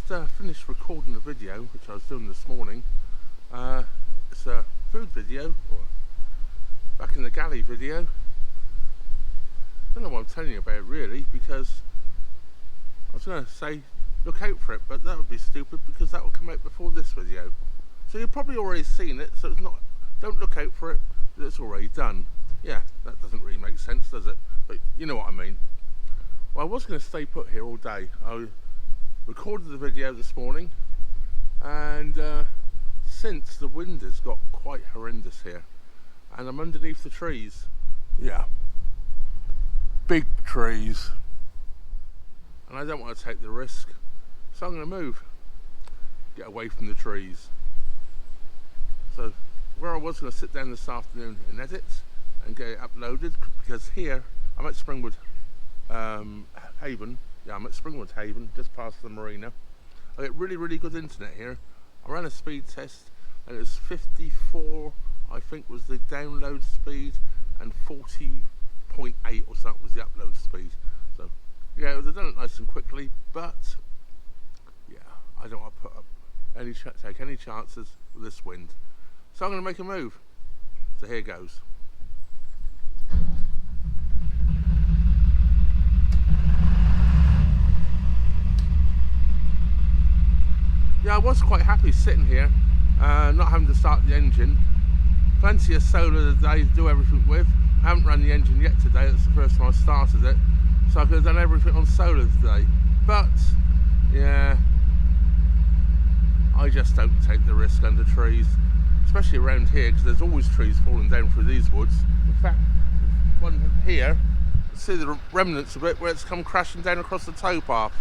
just finished recording a video which I was doing this morning. It's a food video, or back in the galley video. I don't know what I'm telling you about it really, because I was going to say look out for it, but that would be stupid because that will come out before this video. So you've probably already seen it, so it's not, don't look out for it, it's already done. Yeah, that doesn't really make sense, does it? But you know what I mean. Well, I was going to stay put here all day. I recorded the video this morning, and since the wind has got quite horrendous here, and I'm underneath the trees. Yeah, big trees, and I don't want to take the risk, so I'm going to move, get away from the trees. So where I was going to sit down this afternoon and edit and get it uploaded, because here I'm at Springwood Haven. Yeah, I'm at Springwood Haven, just past the marina. I get really good internet here. I ran a speed test and it was 54, I think, was the download speed, and 40.8 or something was the upload speed. So yeah, it was done it nice and quickly, but yeah, I don't want to put up take any chances with this wind. So I'm going to make a move. So here goes. Yeah, I was quite happy sitting here, not having to start the engine. Plenty of solar today to do everything with. I haven't run the engine yet today, that's the first time I started it. So I could have done everything on solar today. But, yeah, I just don't take the risk under trees. Especially around here, because there's always trees falling down through these woods. In fact, one here, see the remnants of it where it's come crashing down across the towpath.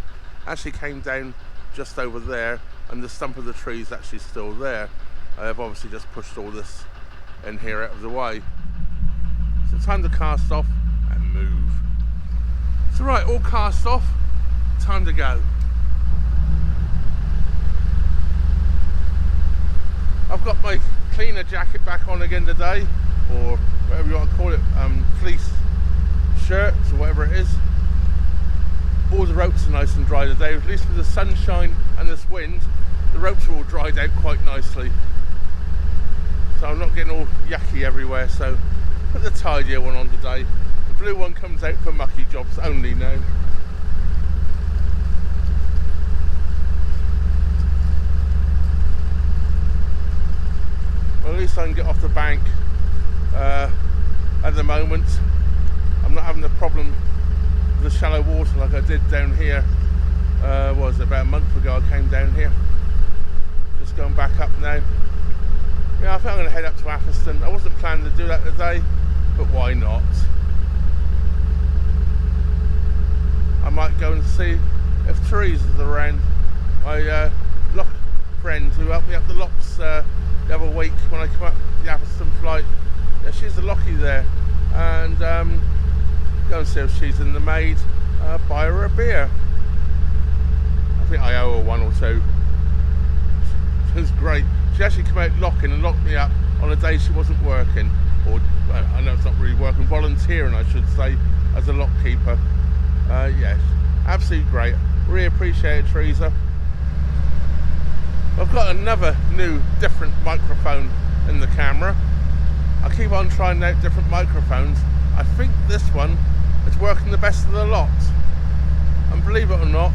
Actually came down just over there, and the stump of the tree is actually still there. I've obviously just pushed all this in here out of the way. So time to cast off and move. So right, all cast off, time to go. I've got my cleaner jacket back on again today, or whatever you want to call it, fleece shirts or whatever it is. All the ropes are nice and dry today, at least with the sunshine and this wind. The ropes are all dried out quite nicely, so I'm not getting all yucky everywhere. So put the tidier one on today. The blue one comes out for mucky jobs only now. Well, at least I can get off the bank at the moment. I'm not having a problem with the shallow water like I did down here. What was it, about a month ago I came down here. Just going back up now. Yeah, I think I'm going to head up to Atherstone. I wasn't planning to do that today, but why not? I might go and see if Therese is around. My lock friend who helped me up the locks the other week when I came up the Atherstone flight. Yeah, she's the lockie there, and go and see if she's in the maid, buy her a beer. I think I owe her one or two. She was great. She actually came out locking and locked me up on a day she wasn't working, or well, I know it's not really working, volunteering I should say, as a lock keeper. Yes, absolutely great. Really appreciate it, Teresa. I've got another new different microphone in the camera. I keep on trying out different microphones. I think this one is working the best of the lot, and believe it or not,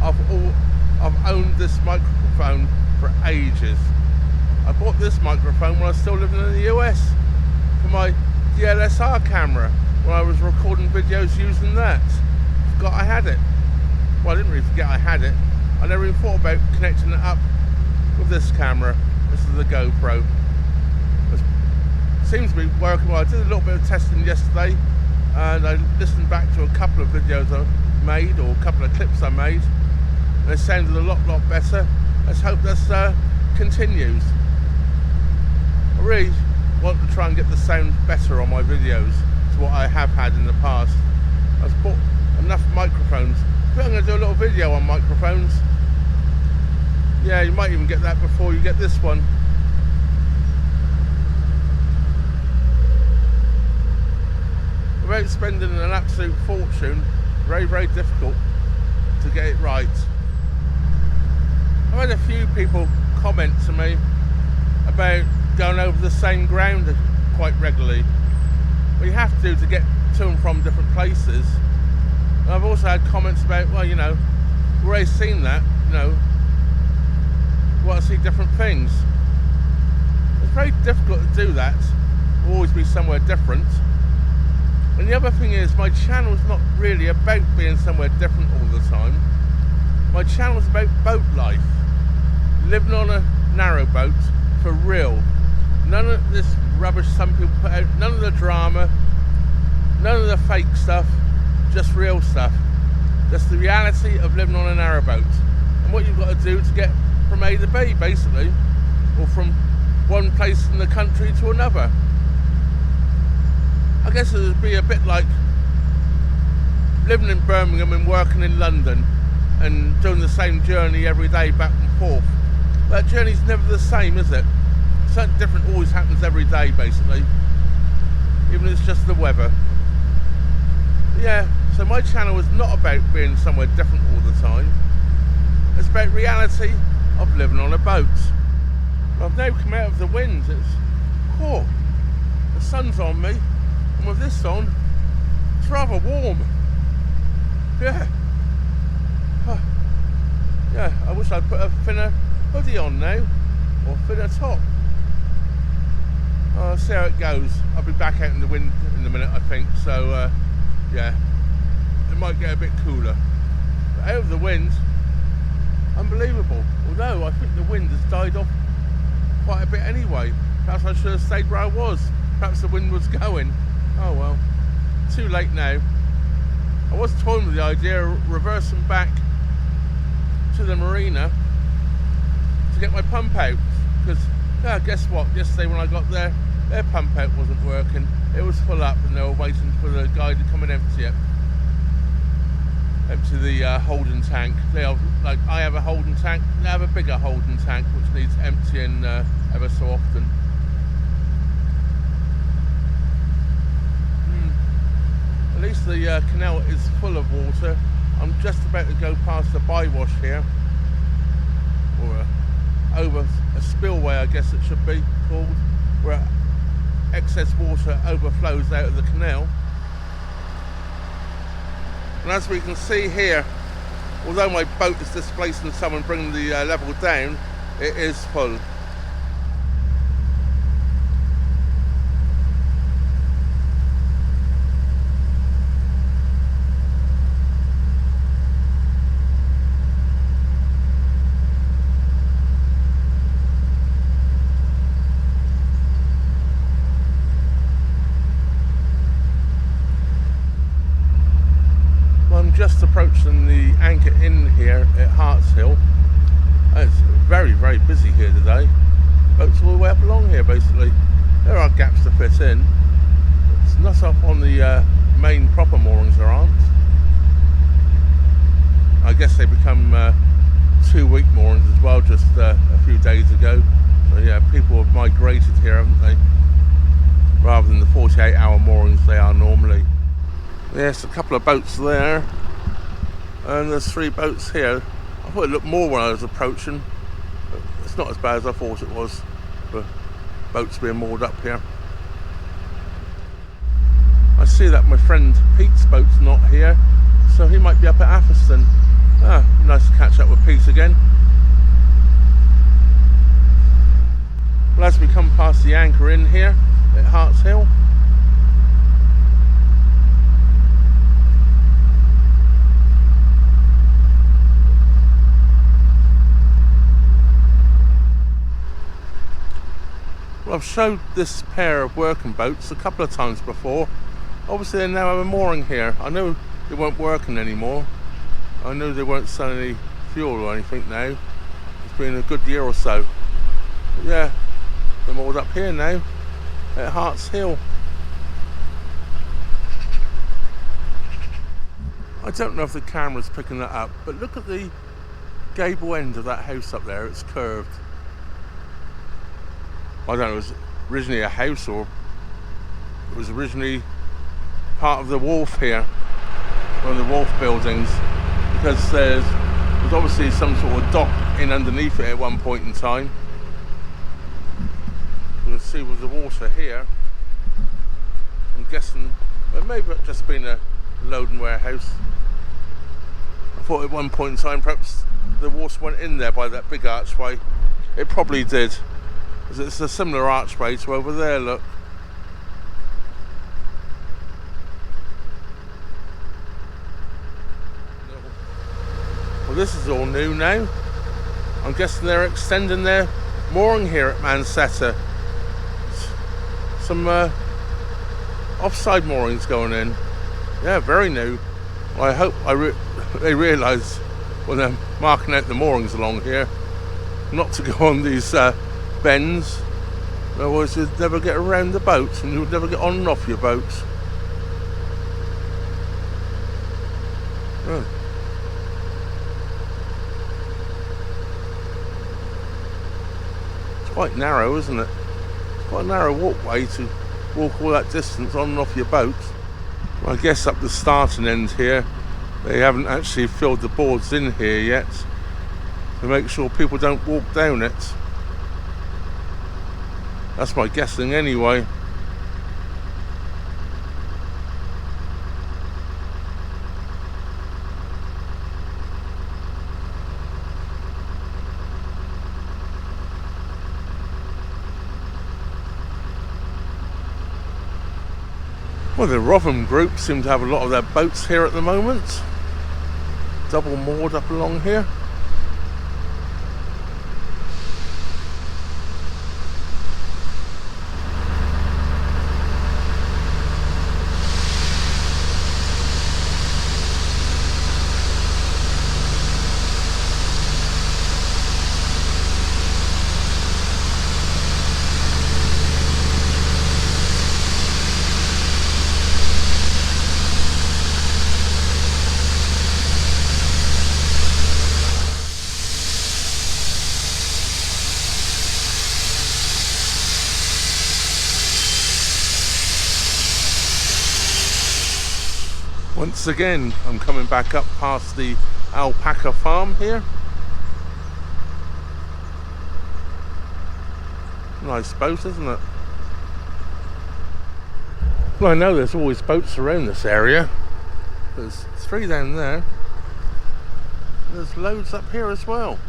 I've owned this microphone for ages. I bought this microphone when I was still living in the US for my DSLR camera, when I was recording videos using that. Forgot I had it. Well, I didn't really forget I had it. I never even thought about connecting it up with this camera. This is the GoPro. It seems to be working well. I did a little bit of testing yesterday, and I listened back to a couple of videos I made, or a couple of clips I made, and it sounded a lot better. Let's hope this continues. I really want to try and get the sound better on my videos to what I have had in the past. I've bought enough microphones. I think I'm going to do a little video on microphones. Yeah, you might even get that before you get this one. Without spending an absolute fortune, very difficult to get it right. I've had a few people comment to me about going over the same ground quite regularly. Well, you have to get to and from different places. And I've also had comments about, well, you know, we've already seen that, you know, we want to see different things. It's very difficult to do that. We'll always be somewhere different. And the other thing is, my channel's not really about being somewhere different all the time. My channel's about boat life. Living on a narrowboat for real. None of this rubbish some people put out, none of the drama, none of the fake stuff, just real stuff. That's the reality of living on a narrowboat. And what you've got to do to get from A to B, basically. Or from one place in the country to another. I guess it would be a bit like living in Birmingham and working in London and doing the same journey every day back and forth. That journey's never the same, is it? Something different always happens every day, basically. Even if it's just the weather. Yeah, so my channel is not about being somewhere different all the time. It's about reality of living on a boat. I've now come out of the wind. It's, the sun's on me. And with this on, it's rather warm. Yeah. Yeah, I wish I'd put a thinner hoodie on now, or thinner top. I'll see how it goes. I'll be back out in the wind in a minute, I think. So, yeah, it might get a bit cooler. But out of the wind, unbelievable. Although I think the wind has died off quite a bit anyway. Perhaps I should have stayed where I was. Perhaps the wind was going. Oh well, too late now. I was toying with the idea of reversing back to the marina to get my pump out, because yeah, guess what, yesterday when I got there, their pump out wasn't working. It was full up and they were waiting for the guy to come and empty it. Empty the holding tank. They have, like I have a holding tank, they have a bigger holding tank which needs emptying ever so often. At least the canal is full of water. I'm just about to go past the bywash here, or over a spillway, I guess it should be called, where excess water overflows out of the canal. And as we can see here, although my boat is displacing some and bringing the level down, it is full. Just approaching the anchor inn here at Harts Hill. It's very, very busy here today. Boats all the way up along here, basically. There are gaps to fit in. It's not up on the main proper moorings, there aren't. I guess they become 2-week moorings as well just a few days ago. So yeah, people have migrated here, haven't they? Rather than the 48-hour moorings they are normally. Yes, a couple of boats there. And there's 3 boats here. I thought it looked more when I was approaching, but it's not as bad as I thought it was for boats being moored up here. I see that my friend Pete's boat's not here, so he might be up at Atherstone. Nice to catch up with Pete again. Well, as we come past the anchor inn here at Harts Hill, well, I've showed this pair of working boats a couple of times before. Obviously they now have a mooring here. I know they weren't working anymore. I know they weren't selling any fuel or anything now. It's been a good year or so. But yeah, they're moored up here now at Harts Hill. I don't know if the camera's picking that up, but look at the gable end of that house up there. It's curved. I don't know, it was originally a house, or it was originally part of the wharf here, one of the wharf buildings, because there's obviously some sort of dock in underneath it at one point in time. You can see with the water here. I'm guessing it may have just been a loading warehouse. I thought at one point in time perhaps the water went in there by that big archway. It probably did. It's a similar archway to over there, look. Well, this is all new now. I'm guessing they're extending their mooring here at Mansetta. Some offside moorings going in. Yeah, very new. Well, I hope they realise when they're marking out the moorings along here not to go on these bends, otherwise you'd never get around the boats and you'd never get on and off your boats. Oh. It's quite narrow, isn't it? It's quite a narrow walkway to walk all that distance on and off your boat. Well, I guess up the starting end here they haven't actually filled the boards in here yet to make sure people don't walk down it. That's my guessing anyway. Well, the Rotherham group seem to have a lot of their boats here at the moment. Double moored up along here. Once again, I'm coming back up past the alpaca farm here. Nice boat, isn't it? Well, I know there's always boats around this area. There's 3 down there. There's loads up here as well.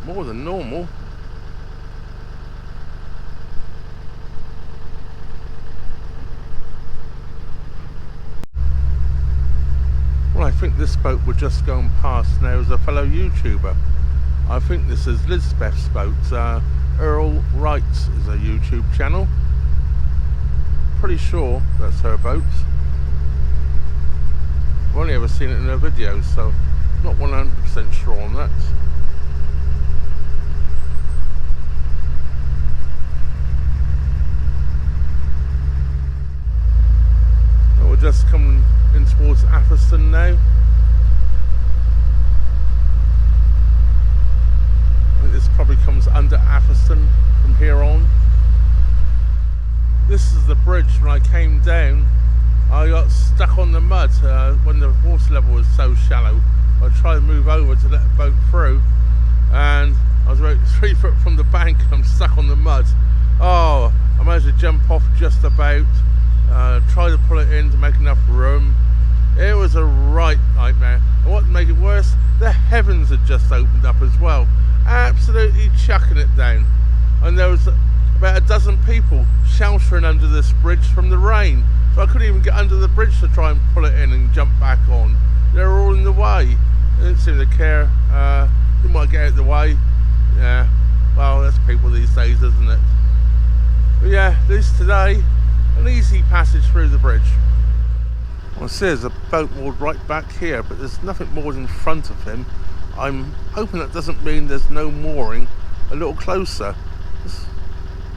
More than normal. Well, I think this boat we're just going past now is a fellow YouTuber. I think this is Lisbeth's boat. Earl Wright is a YouTube channel. Pretty sure that's her boat. I've only ever seen it in her videos, so not 100% sure on that. We're just coming in towards Atherstone now. I think this probably comes under Atherstone from here on. This is the bridge. When I came down, I got stuck on the mud when the water level was so shallow. I tried to move over to let the boat through, and I was about 3 foot from the bank and I'm stuck on the mud. Oh, I managed to jump off just about. Try to pull it in to make enough room. It was a right nightmare. And what made it worse, the heavens had just opened up as well, absolutely chucking it down. And there was about a dozen people sheltering under this bridge from the rain, so I couldn't even get under the bridge to try and pull it in and jump back on. They were all in the way. They didn't seem to care. Didn't want to get out of the way. Yeah, well, that's people these days, isn't it? But yeah, at least today, an easy passage through the bridge. Well, see, there's a boat moored right back here, but there's nothing moored in front of him. I'm hoping that doesn't mean there's no mooring a little closer.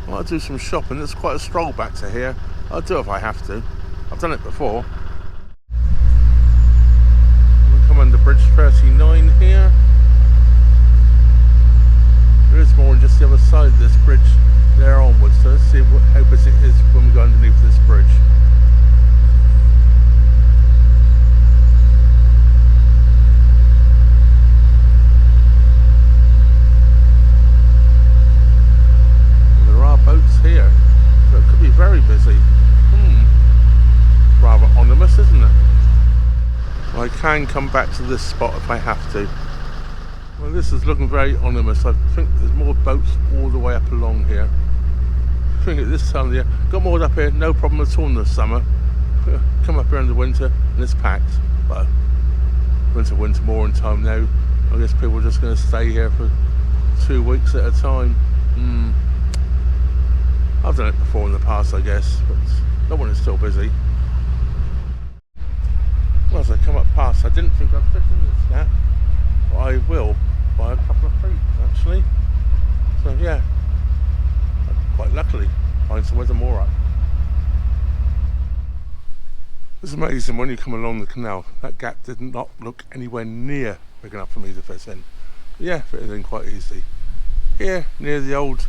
I might do some shopping. There's quite a stroll back to here. I'll do it if I have to. I've done it before. We'll come under bridge 39 here. There is more on just the other side of this bridge there onwards, so let's see how busy it is when we go underneath this bridge. can come back to this spot if I have to. Well, this is looking very ominous. I think there's more boats all the way up along here. I think at this time of the year, got moored up here, no problem at all in the summer. Come up here in the winter and it's packed. But winter mooring time now. I guess people are just going to stay here for 2 weeks at a time. I've done it before in the past, I guess, but not when it's still busy. Well, as I come up past, I didn't think I'd fit in this snap, but I will by a couple of feet actually. So yeah, quite luckily find somewhere to moor up. It's amazing when you come along the canal, that gap did not look anywhere near big enough for me to fit in. But yeah, fitted in quite easy. Here near the old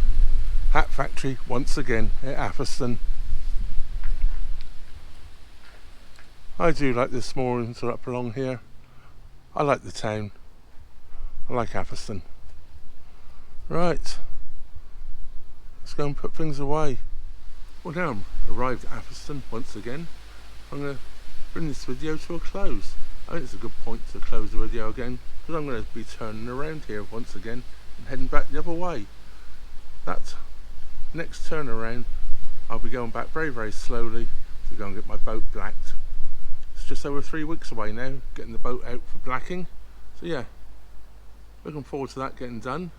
hat factory once again at Atherstone. I do like this moorings are up along here. I like the town. I like Atherstone. Right, let's go and put things away. Well, now I'm arrived at Atherstone once again. I'm going to bring this video to a close. I think it's a good point to close the video again, because I'm going to be turning around here once again and heading back the other way. That next turn around, I'll be going back very, very slowly to go and get my boat blacked. It's just over 3 weeks away now, getting the boat out for blacking. So yeah, looking forward to that getting done.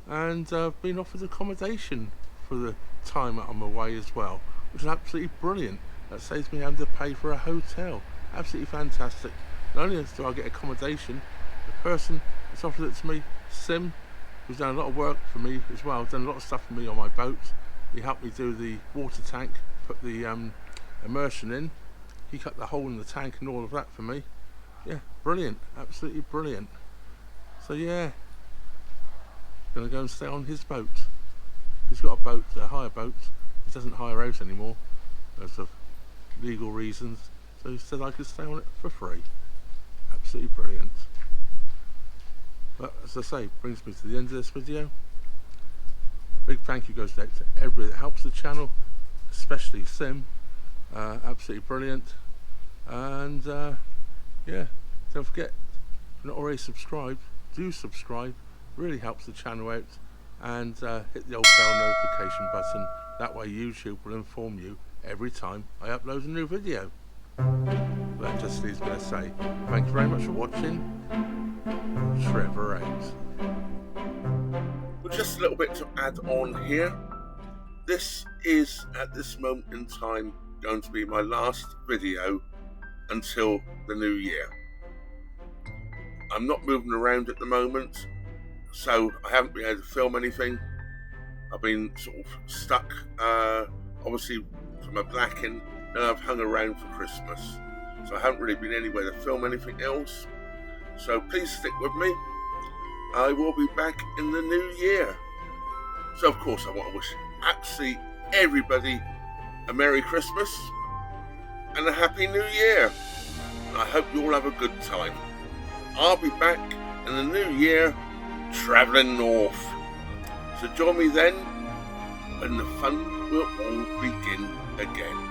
And being offered accommodation for the time I'm away as well, which is absolutely brilliant. That saves me having to pay for a hotel. Absolutely fantastic. Not only do I get accommodation, the person that's offered it to me, Sim, who's done a lot of work for me as well, done a lot of stuff for me on my boat. He helped me do the water tank, put the immersion in. He cut the hole in the tank and all of that for me. Yeah, brilliant, absolutely brilliant. So yeah, gonna go and stay on his boat. He's got a boat, a hire boat. He doesn't hire out anymore because of legal reasons. So he said I could stay on it for free. Absolutely brilliant. But as I say, brings me to the end of this video. Big thank you goes out to everybody that helps the channel, especially Sim. Absolutely brilliant. And yeah, don't forget, if you're not already subscribed, do subscribe. Really helps the channel out. And hit the old bell notification button. That way YouTube will inform you every time I upload a new video. That just leaves me to say thank you very much for watching. Trevor out. Well, just a little bit to add on here. This is at this moment in time going to be my last video until the new year. I'm not moving around at the moment, so I haven't been able to film anything. I've been sort of stuck, obviously for my blacking, and I've hung around for Christmas. So I haven't really been anywhere to film anything else. So please stick with me. I will be back in the new year. So of course I want to wish absolutely everybody a Merry Christmas and a Happy New Year. And I hope you all have a good time. I'll be back in the new year travelling north. So join me then when the fun will all begin again.